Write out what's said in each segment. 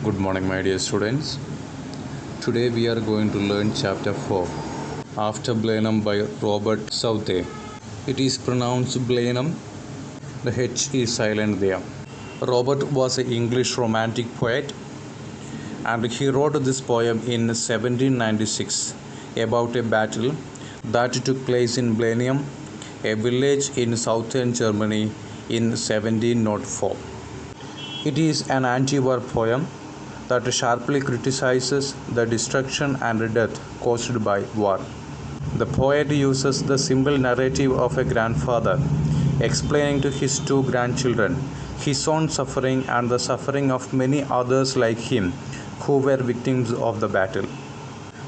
Good morning, my dear students. Today we are going to learn chapter 4, After Blenheim by Robert Southey. It is pronounced Blenheim, the H is silent there. Robert was an English romantic poet and he wrote this poem in 1796 about a battle that took place in Blenheim, a village in southern Germany in 1704. It is an anti-war poem that sharply criticizes the destruction and death caused by war. The poet uses the simple narrative of a grandfather explaining to his two grandchildren his own suffering and the suffering of many others like him who were victims of the battle.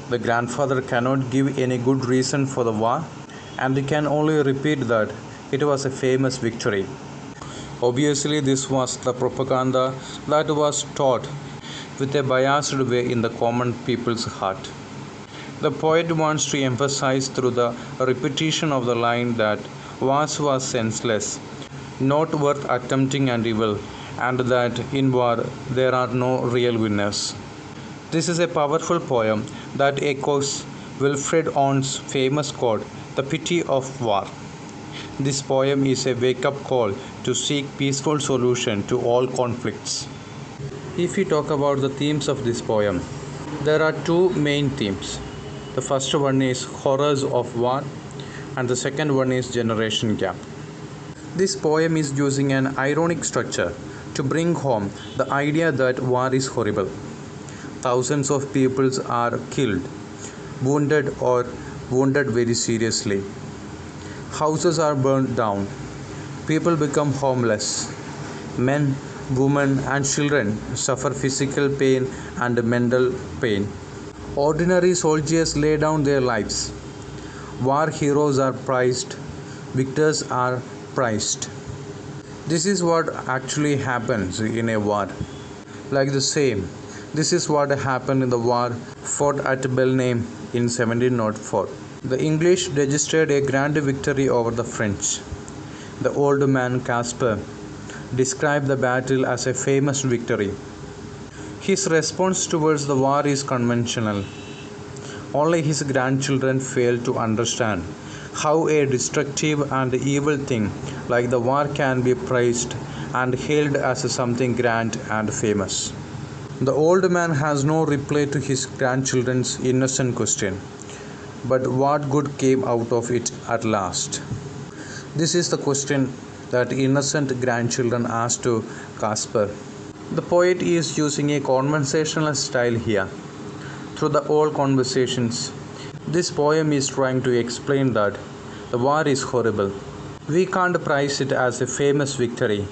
The grandfather cannot give any good reason for the war and he can only repeat that it was a famous victory. Obviously, this was the propaganda that was taught with a biased way in the common people's heart. The poet wants to emphasize through the repetition of the line that war was senseless, not worth attempting and evil, and that in war there are no real winners. This is a powerful poem that echoes Wilfred Owen's famous quote, "The pity of war." This poem is a wake-up call to seek peaceful solution to all conflicts. If we talk about the themes of this poem, there are two main themes. The first one is horrors of war and the second one is generation gap. This poem is using an ironic structure to bring home the idea that war is horrible. Thousands of people are killed, wounded or wounded very seriously. Houses are burned down. People become homeless. Men, women, and children suffer physical pain and mental pain. Ordinary soldiers lay down their lives. War heroes are prized. Victors are prized. This is what actually happens in a war. Like the same, this is what happened in the war fought at Blenheim in 1704. The English registered a grand victory over the French. The old man Caspar described the battle as a famous victory. His response towards the war is conventional. Only his grandchildren fail to understand how a destructive and evil thing like the war can be praised and hailed as something grand and famous. The old man has no reply to his grandchildren's innocent question. But what good came out of it at last? This is the question that innocent grandchildren ask to Caspar. The poet is using a conversational style here. Through the old conversations, this poem is trying to explain that the war is horrible. We can't prize it as a famous victory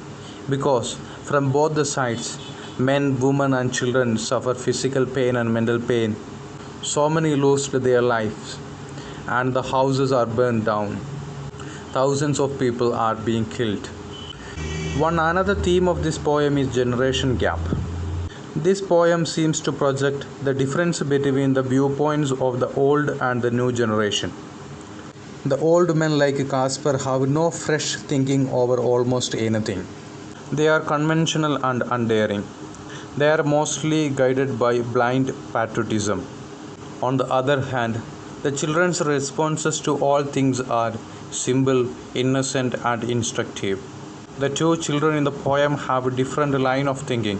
because from both the sides, men, women, and children suffer physical pain and mental pain. So many lost their lives, and the houses are burned down. Thousands of people are being killed. One another theme of this poem is generation gap. This poem seems to project the difference between the viewpoints of the old and the new generation. The old men like Caspar have no fresh thinking over almost anything. They are conventional and undaring. They are mostly guided by blind patriotism. On the other hand, the children's responses to all things are simple, innocent, and instructive. The two children in the poem have a different line of thinking.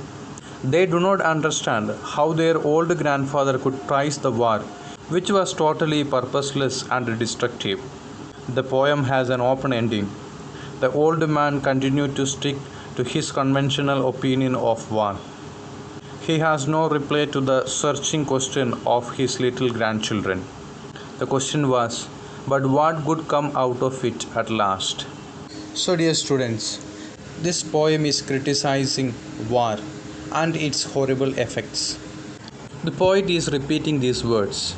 They do not understand how their old grandfather could prize the war, which was totally purposeless and destructive. The poem has an open ending. The old man continued to stick to his conventional opinion of war. He has no reply to the searching question of his little grandchildren. The question was, but what would come out of it at last? So dear students, this poem is criticizing war and its horrible effects. The poet is repeating these words.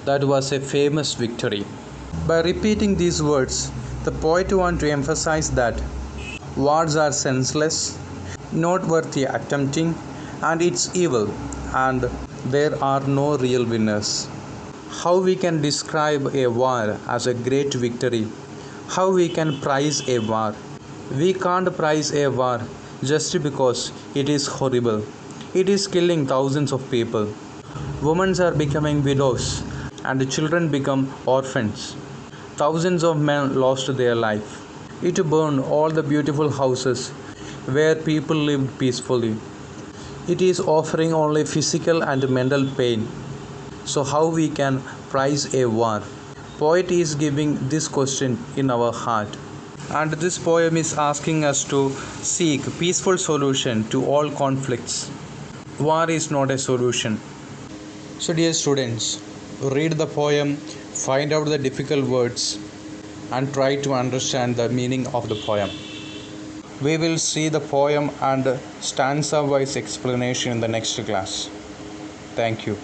That was a famous victory. By repeating these words, the poet wants to emphasize that wars are senseless, not worthy attempting, and it's evil, and there are no real winners. How we can describe a war as a great victory? How we can prize a war? We can't prize a war just because it is horrible. It is killing thousands of people. Women are becoming widows and the children become orphans. Thousands of men lost their life. It burned all the beautiful houses where people lived peacefully. It is offering only physical and mental pain. So how we can price a war? Poet is giving this question in our heart. And this poem is asking us to seek peaceful solution to all conflicts. War is not a solution. So dear students, read the poem, find out the difficult words and try to understand the meaning of the poem. We will see the poem and stanza wise explanation in the next class. Thank you.